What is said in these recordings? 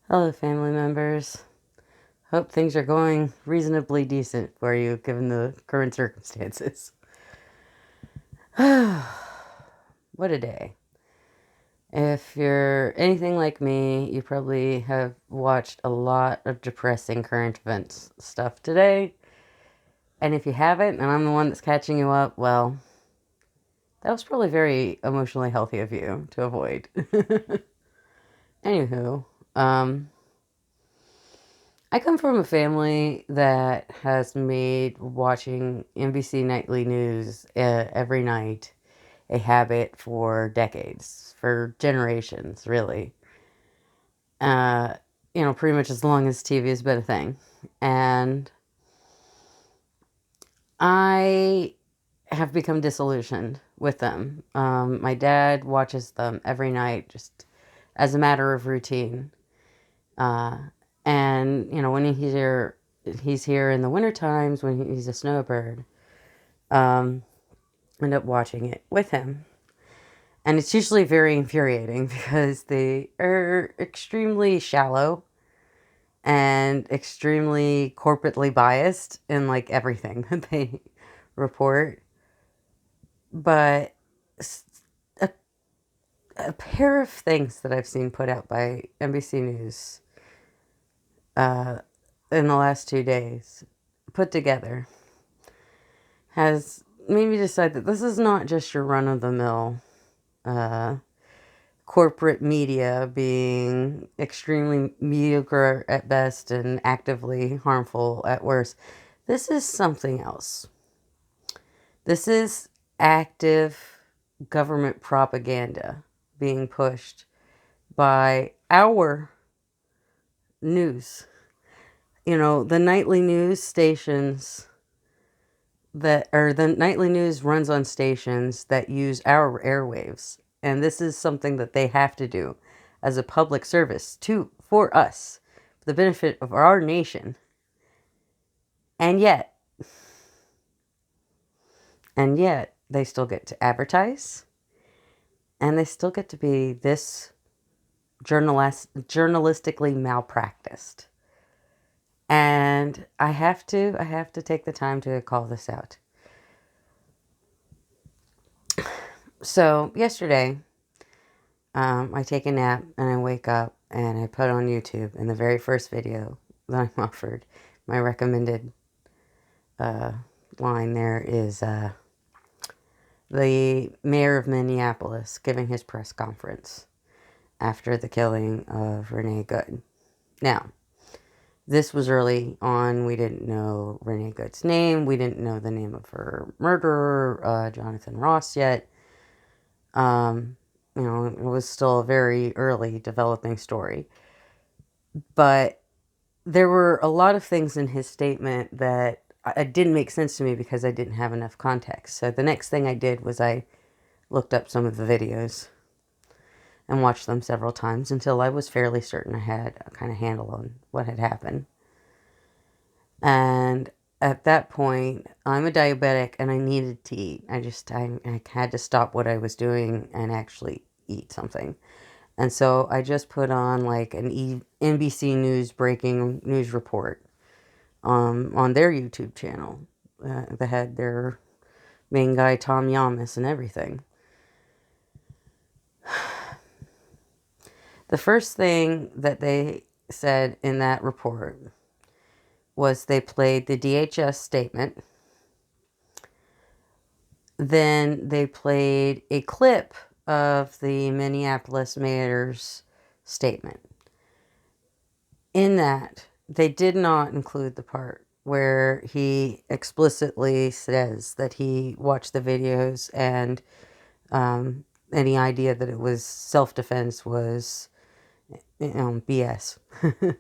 Hello, family members. Hope things are going reasonably decent for you given the current circumstances. What a day. If you're anything like me, you probably have watched a lot of depressing current events stuff today. And if you haven't, and I'm the one that's catching you up, well, that was probably very emotionally healthy of you to avoid. Anywho, um, I come from a family that has made watching NBC nightly news every night a habit for decades, for generations, really. Uh, pretty much as long as TV has been a thing. And I have become disillusioned with them. My dad watches them every night just as a matter of routine. Uh, and, when he's here in the winter times when he's a snowbird. End up watching it with him. And it's usually very infuriating because they are extremely shallow and extremely corporately biased in like everything that they report. But a, a pair of things that I've seen put out by NBC News uh, in the last 2 days put together has made me decide that this is not just your run-of-the-mill uh, corporate media being extremely mediocre at best and actively harmful at worst. This is something else. This is active government propaganda being pushed by our news. The nightly news stations the nightly news runs on stations that use our airwaves. And this is something that they have to do as a public service for us, for the benefit of our nation. And yet, they still get to advertise, and they still get to be this journalistically malpracticed. And I have to take the time to call this out. So yesterday, I take a nap and I wake up and I put on YouTube, and the very first video that I'm offered, my recommended line there is the mayor of Minneapolis giving his press conference after the killing of Renee Good. Now, this was early on. We didn't know Renee Good's name. We didn't know the name of her murderer, Jonathan Ross, yet. It was still a very early developing story. But there were a lot of things in his statement that didn't make sense to me because I didn't have enough context. So the next thing I did was I looked up some of the videos and watched them several times until I was fairly certain I had a kind of handle on what had happened. And at that point, I'm a diabetic and I needed to eat. I had to stop what I was doing and actually eat something. And so I just put on like an NBC News breaking news report on their YouTube channel. They had their main guy, Tom Yamas, and everything. The first thing that they said in that report was they played the DHS statement. Then they played a clip of the Minneapolis mayor's statement. In that, they did not include the part where he explicitly says that he watched the videos and any idea that it was self-defense was BS. I don't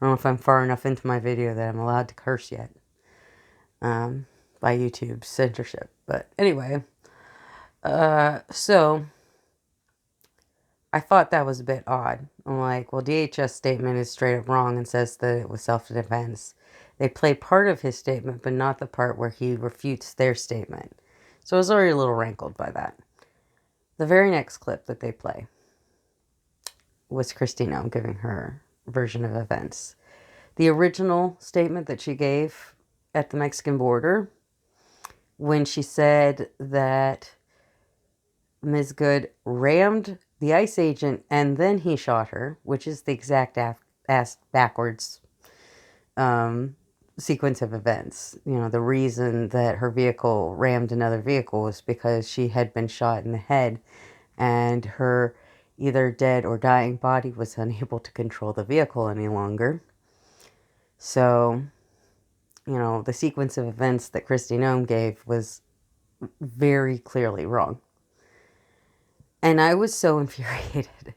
know if I'm far enough into my video that I'm allowed to curse yet by YouTube's censorship. But anyway, so I thought that was a bit odd. I'm like, well, DHS statement is straight up wrong and says that it was self-defense. They play part of his statement, but not the part where he refutes their statement. So I was already a little rankled by that. The very next clip that they play was Christina giving her version of events. The original statement that she gave at the Mexican border, when she said that Ms. Good rammed the ICE agent and then he shot her, which is the exact ass backwards sequence of events. You know, the reason that her vehicle rammed another vehicle was because she had been shot in the head and her either dead or dying body was unable to control the vehicle any longer. So, you know, the sequence of events that Kristi Noem gave was very clearly wrong. And I was so infuriated.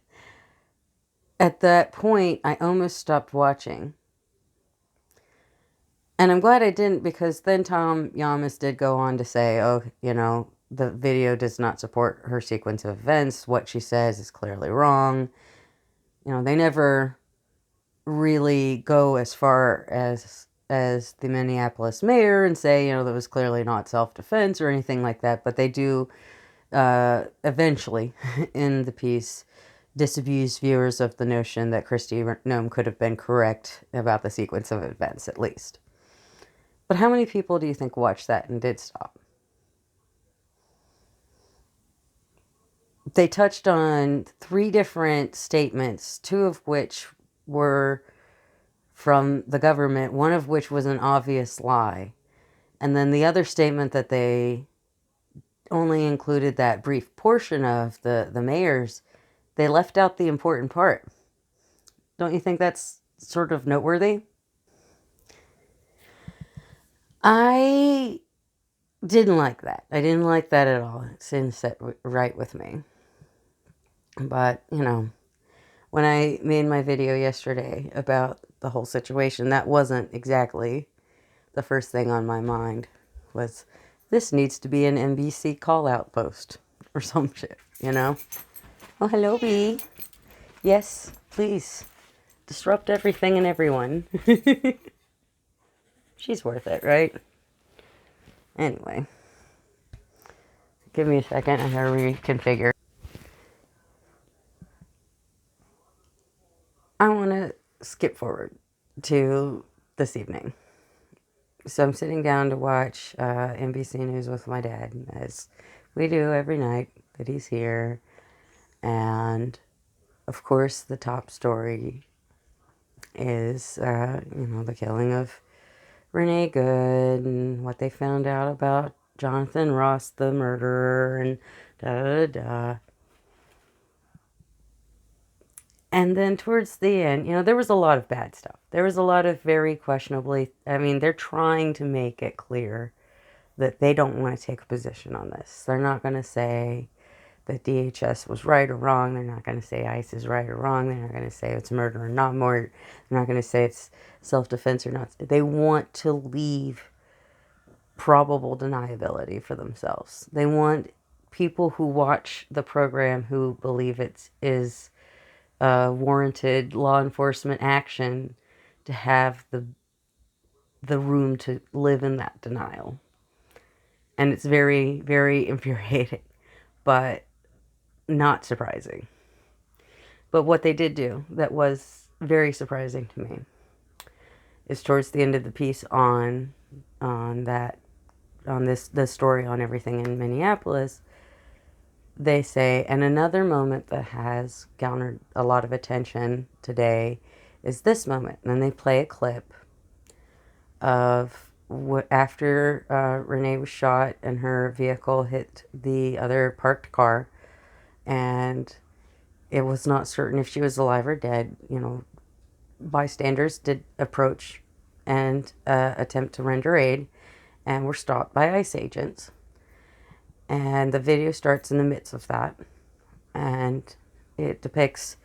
At that point, I almost stopped watching. And I'm glad I didn't, because then Tom Yamas did go on to say, oh, you know, the video does not support her sequence of events. What she says is clearly wrong. You know, they never really go as far as the Minneapolis mayor and say, you know, that was clearly not self-defense or anything like that. But they do eventually in the piece disabuse viewers of the notion that Kristi Noem could have been correct about the sequence of events, at least. But how many people do you think watched that and did stop? They touched on 3 different statements, 2 of which were from the government, one of which was an obvious lie. And then the other statement that they only included that brief portion of the mayor's, they left out the important part. Don't you think that's sort of noteworthy? I didn't like that. I didn't like that at all. It didn't sit right with me. But, you know, when I made my video yesterday about the whole situation, that wasn't exactly the first thing on my mind. Was this needs to be an NBC call-out post or some shit, you know? Oh, hello, Bee. Yes, please. Disrupt everything and everyone. She's worth it, right? Anyway. Give me a second. I gotta reconfigure. I want to skip forward to this evening. So I'm sitting down to watch NBC News with my dad, as we do every night that he's here. And, of course, the top story is, you know, the killing of Renee Good and what they found out about Jonathan Ross, the murderer, and da-da-da-da. And then towards the end, you know, there was a lot of bad stuff. There was a lot of very questionably, I mean, they're trying to make it clear that they don't want to take a position on this. They're not going to say that DHS was right or wrong. They're not going to say ICE is right or wrong. They're not going to say it's murder or not murder. They're not going to say it's self-defense or not. They want to leave probable deniability for themselves. They want people who watch the program who believe it is warranted law enforcement action to have the room to live in that denial. And it's very, very infuriating, but not surprising. But what they did do that was very surprising to me is towards the end of the piece on this story on everything in Minneapolis, they say, and another moment that has garnered a lot of attention today is this moment. And then they play a clip of after Renee was shot and her vehicle hit the other parked car, and it was not certain if she was alive or dead. You know, bystanders did approach and attempt to render aid and were stopped by ICE agents. And the video starts in the midst of that. And it depicts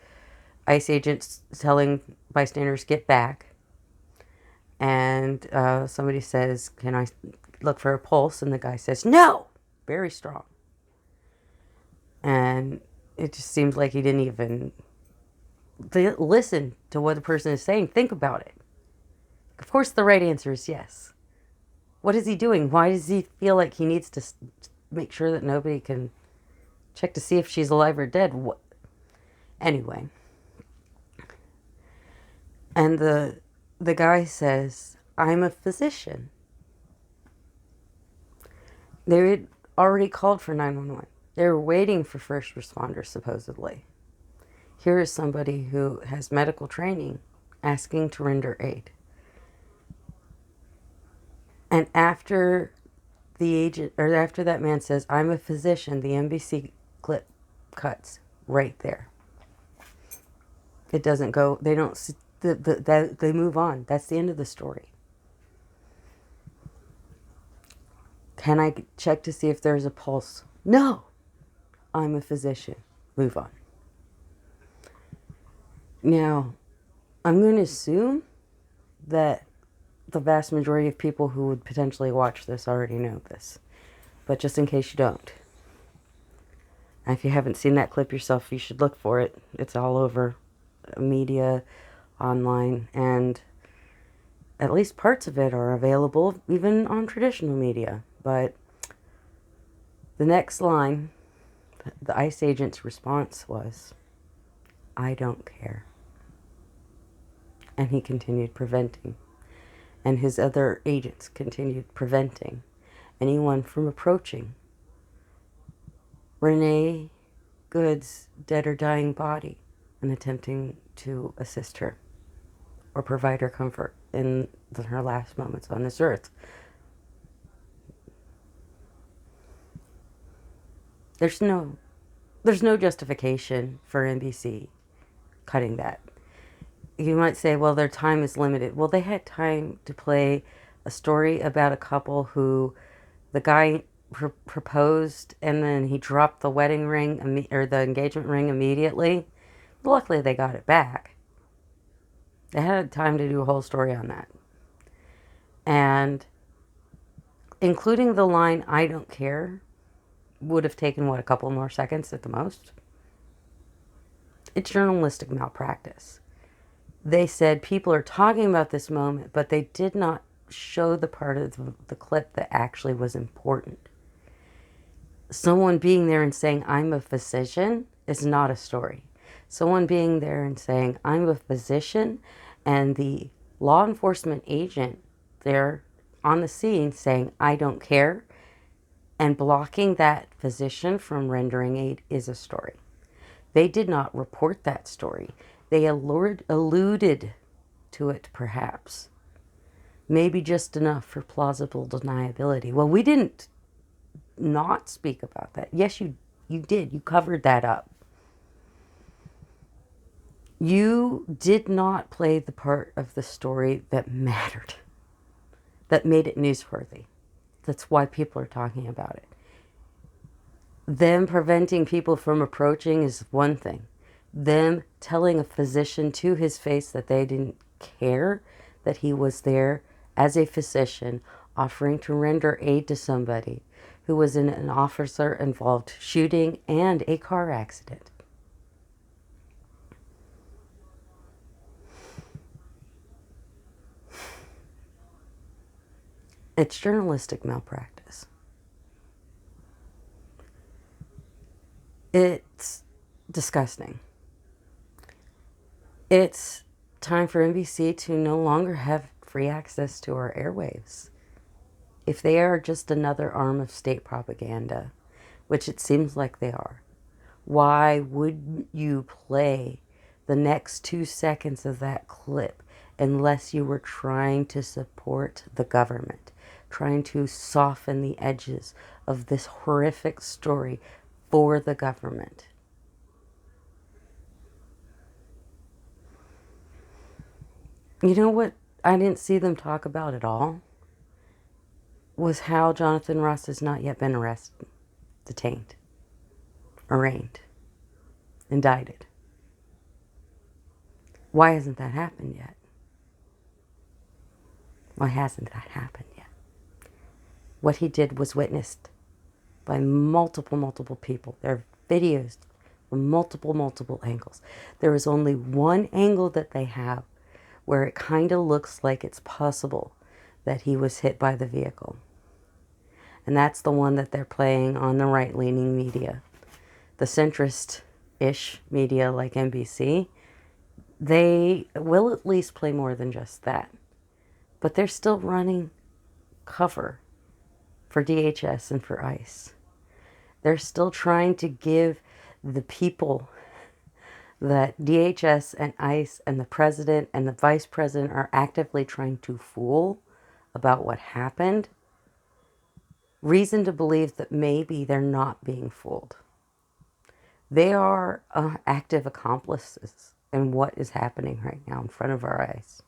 ICE agents telling bystanders, get back. And somebody says, can I look for a pulse? And the guy says, no! Very strong. And it just seems like he didn't even listen to what the person is saying. Think about it. Of course, the right answer is yes. What is he doing? Why does he feel like he needs to make sure that nobody can check to see if she's alive or dead? What? Anyway, And the guy says, I'm a physician. They had already called for 911. They were waiting for first responders, supposedly. Here is somebody who has medical training asking to render aid. And after the agent, or after that man says, I'm a physician, the NBC clip cuts right there. It doesn't go, they don't, they move on. That's the end of the story. Can I check to see if there's a pulse? No, I'm a physician. Move on. Now, I'm going to assume that the vast majority of people who would potentially watch this already know this. But just in case you don't. And if you haven't seen that clip yourself, you should look for it. It's all over media, online, and at least parts of it are available even on traditional media. But the next line, the ICE agent's response was, I don't care. And he continued preventing. And his other agents continued preventing anyone from approaching Renee Good's dead or dying body and attempting to assist her or provide her comfort in her last moments on this earth. There's no justification for NBC cutting that. You might say, well, their time is limited. Well, they had time to play a story about a couple who the guy proposed and then he dropped the wedding ring or the engagement ring immediately. Luckily, they got it back. They had time to do a whole story on that. And including the line, I don't care, would have taken, a couple more seconds at the most. It's journalistic malpractice. They said people are talking about this moment, but they did not show the part of the clip that actually was important. Someone being there and saying, I'm a physician, is not a story. Someone being there and saying, I'm a physician, and the law enforcement agent there on the scene saying, I don't care, and blocking that physician from rendering aid is a story. They did not report that story. They alluded to it, perhaps. Maybe just enough for plausible deniability. Well, we didn't not speak about that. Yes, you did. You covered that up. You did not play the part of the story that mattered, that made it newsworthy. That's why people are talking about it. Them preventing people from approaching is one thing. Them telling a physician to his face that they didn't care that he was there as a physician offering to render aid to somebody who was in an officer-involved shooting and a car accident. It's journalistic malpractice. It's disgusting. It's time for NBC to no longer have free access to our airwaves. If they are just another arm of state propaganda, which it seems like they are, why would you play the next 2 seconds of that clip unless you were trying to support the government, trying to soften the edges of this horrific story for the government? You know what I didn't see them talk about at all? Was how Jonathan Ross has not yet been arrested, detained, arraigned, indicted. Why hasn't that happened yet? Why hasn't that happened yet? What he did was witnessed by multiple people. There are videos from multiple angles. There is only one angle that they have where it kind of looks like it's possible that he was hit by the vehicle. And that's the one that they're playing on the right-leaning media. The centrist-ish media like NBC they will at least play more than just that. But they're still running cover for DHS and for ICE. They're still trying to give the people that DHS and ICE and the president and the vice president are actively trying to fool about what happened, reason to believe that maybe they're not being fooled. They are active accomplices in what is happening right now in front of our eyes.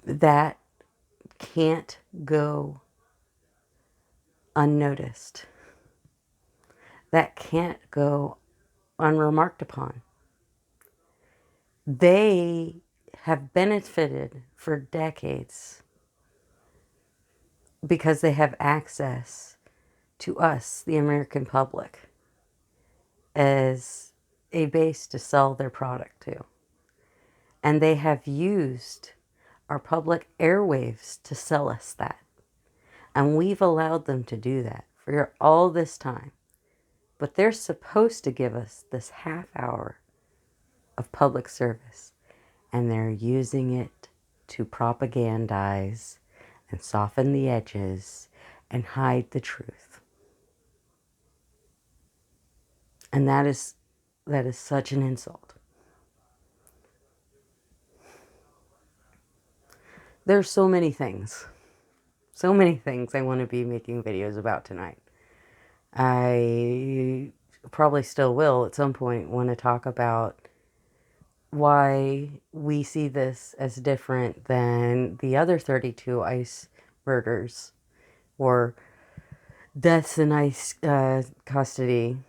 That can't go unnoticed. That can't go unremarked upon. They have benefited for decades because they have access to us, the American public, as a base to sell their product to. And they have used our public airwaves to sell us that. And we've allowed them to do that for all this time. But they're supposed to give us this half hour of public service. And they're using it to propagandize and soften the edges and hide the truth. And that is such an insult. There's so many things I want to be making videos about tonight. I probably still will at some point want to talk about why we see this as different than the other 32 ICE murders or deaths in ICE custody,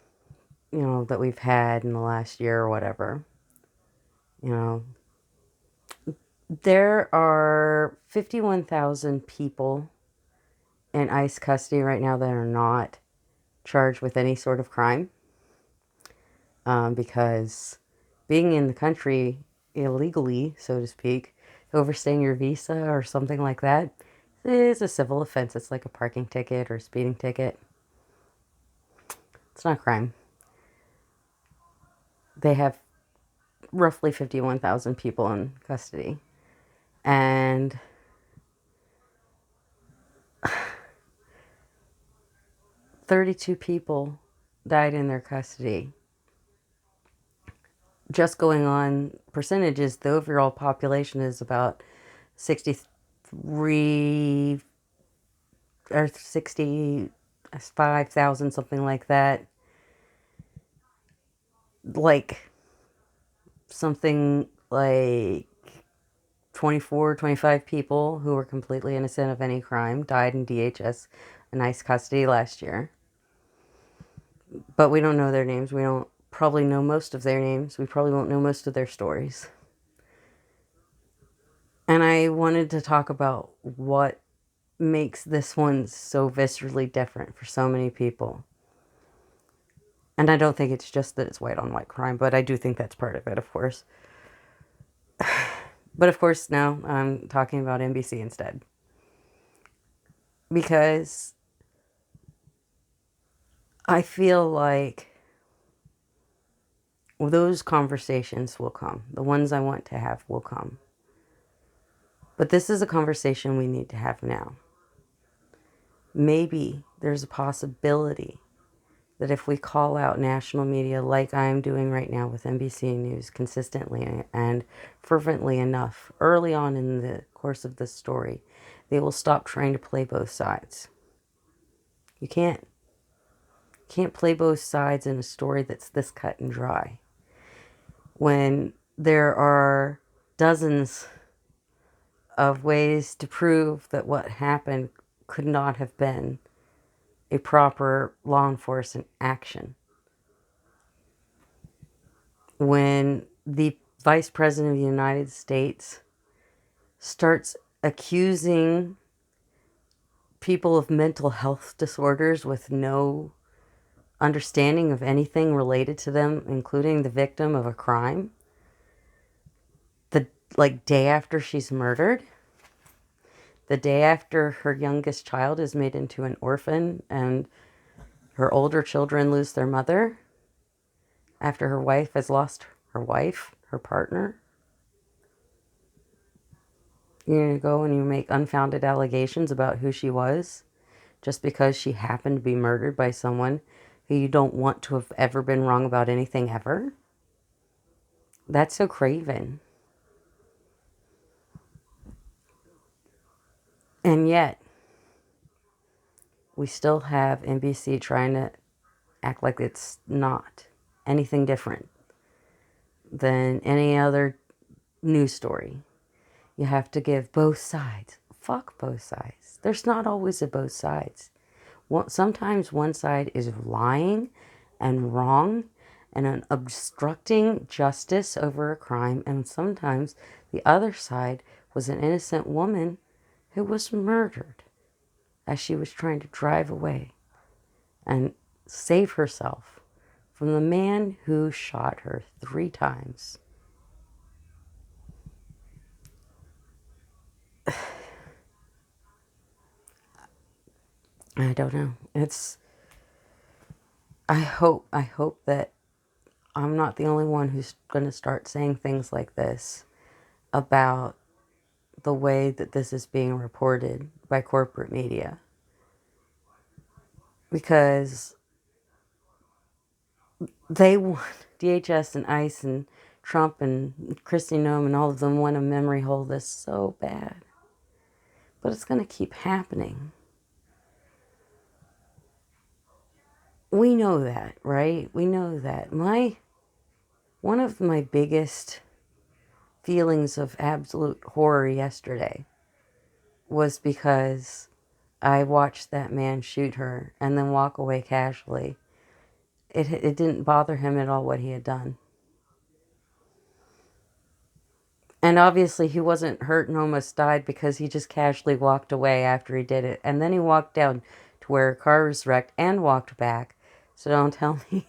that we've had in the last year or whatever. There are 51,000 people in ICE custody right now that are not charged with any sort of crime, because being in the country illegally, so to speak, overstaying your visa or something like that is a civil offense. It's like a parking ticket or a speeding ticket. It's not crime. They have roughly 51,000 people in custody. And 32 people died in their custody. Just going on percentages, the overall population is about 63 or 65,000, something like that. Like something like 24, 25 people who were completely innocent of any crime died in DHS and ICE custody last year. But we don't know their names. We don't probably know most of their names. We probably won't know most of their stories. And I wanted to talk about what makes this one so viscerally different for so many people. And I don't think it's just that it's white on white crime, but I do think that's part of it, of course. But of course, now I'm talking about NBC instead. Because I feel like those conversations will come. The ones I want to have will come. But this is a conversation we need to have now. Maybe there's a possibility that if we call out national media like I'm doing right now with NBC News consistently and fervently enough early on in the course of this story, they will stop trying to play both sides. You can't play both sides in a story that's this cut and dry. When there are dozens of ways to prove that what happened could not have been a proper law enforcement action. When the Vice President of the United States starts accusing people of mental health disorders with no understanding of anything related to them, including the victim of a crime, the day after she's murdered, the day after her youngest child is made into an orphan and her older children lose their mother, after her wife has lost her wife, her partner. You're going to go and you make unfounded allegations about who she was just because she happened to be murdered by someone who you don't want to have ever been wrong about anything ever? That's so craven. And yet, we still have NBC trying to act like it's not anything different than any other news story. You have to give both sides. Fuck both sides. There's not always a both sides. Sometimes one side is lying and wrong and obstructing justice over a crime, and sometimes the other side was an innocent woman who was murdered as she was trying to drive away and save herself from the man who shot her 3 times. I don't know. I hope that I'm not the only one who's going to start saying things like this about the way that this is being reported by corporate media. Because they want, DHS and ICE and Trump and Kristi Noem and all of them want to memory hole this so bad. But it's going to keep happening. We know that, right? We know that. One of my biggest feelings of absolute horror yesterday was because I watched that man shoot her and then walk away casually. It didn't bother him at all what he had done. And obviously he wasn't hurt and almost died because he just casually walked away after he did it. And then he walked down to where a car was wrecked and walked back. So don't tell me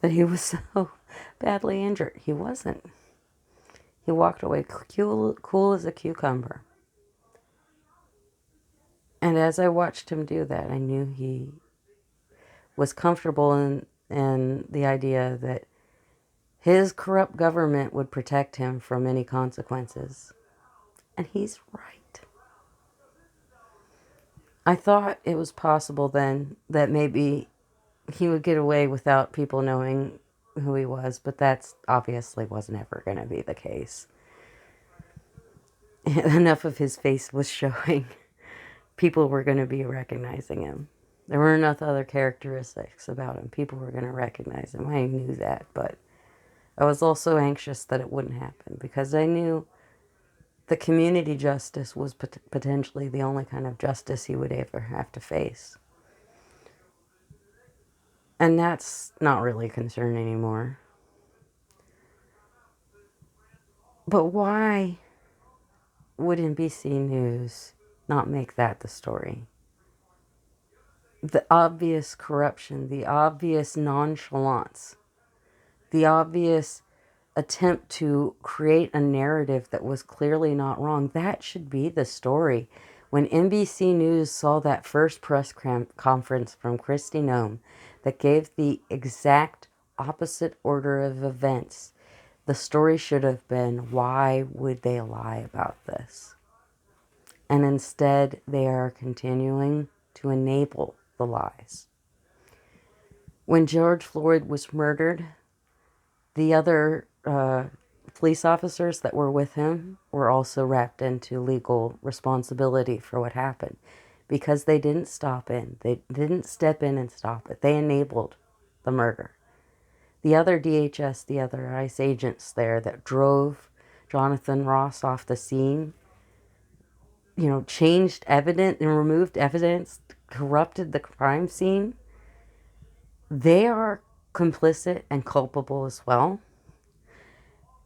that he was so badly injured. He wasn't. He walked away cool as a cucumber. And as I watched him do that, I knew he was comfortable in the idea that his corrupt government would protect him from any consequences. And he's right. I thought it was possible then that maybe he would get away without people knowing who he was, but that's obviously wasn't ever going to be the case. Enough of his face was showing. People were going to be recognizing him. There were enough other characteristics about him. People were going to recognize him. I knew that, but I was also anxious that it wouldn't happen because I knew the community justice was potentially the only kind of justice he would ever have to face. And that's not really a concern anymore. But why would NBC News not make that the story? The obvious corruption, the obvious nonchalance, the obvious attempt to create a narrative that was clearly not wrong, that should be the story. When NBC News saw that first press conference from Kristi Noem that gave the exact opposite order of events, the story should have been, why would they lie about this? And instead, they are continuing to enable the lies. When George Floyd was murdered, the other police officers that were with him were also wrapped into legal responsibility for what happened because they didn't step in and stop it. They enabled the murder. The other DHS, the other ICE agents there that drove Jonathan Ross off the scene, changed evidence and removed evidence, corrupted the crime scene, they are complicit and culpable as well.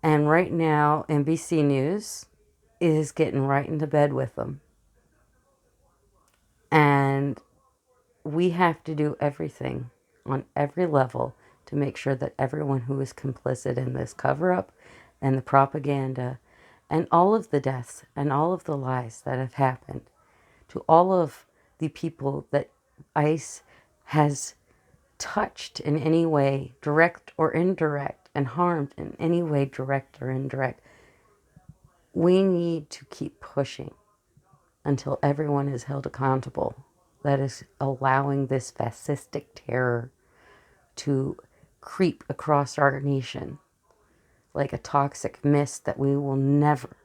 And right now, NBC News is getting right into bed with them. And we have to do everything on every level to make sure that everyone who is complicit in this cover-up and the propaganda and all of the deaths and all of the lies that have happened, to all of the people that ICE has touched in any way, direct or indirect, and harmed in any way, direct or indirect, we need to keep pushing until everyone is held accountable. That is allowing this fascistic terror to creep across our nation like a toxic mist that we will never,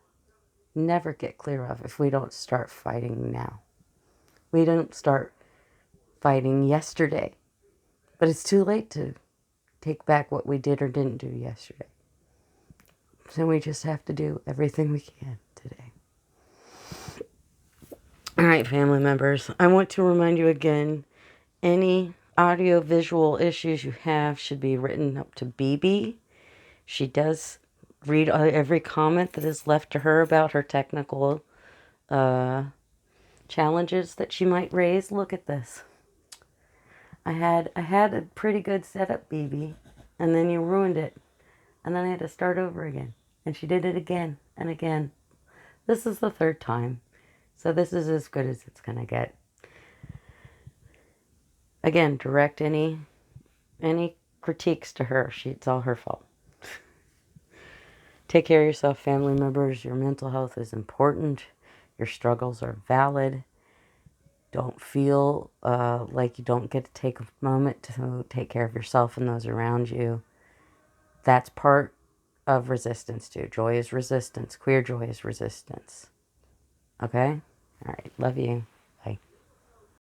never get clear of if we don't start fighting now. We don't start fighting yesterday, but it's too late to take back what we did or didn't do yesterday. So we just have to do everything we can today. All right, family members, I want to remind you again, any audio visual issues you have should be written up to BB. She does read every comment that is left to her about her technical challenges that she might raise. Look at this. I had a pretty good setup, BB, and then you ruined it. And then I had to start over again. And she did it again and again. This is the third time. So this is as good as it's going to get. Again, direct any critiques to her. It's all her fault. Take care of yourself, family members. Your mental health is important. Your struggles are valid. Don't feel like you don't get to take a moment to take care of yourself and those around you. That's part of resistance too. Joy is resistance. Queer joy is resistance. Okay? All right. Love you.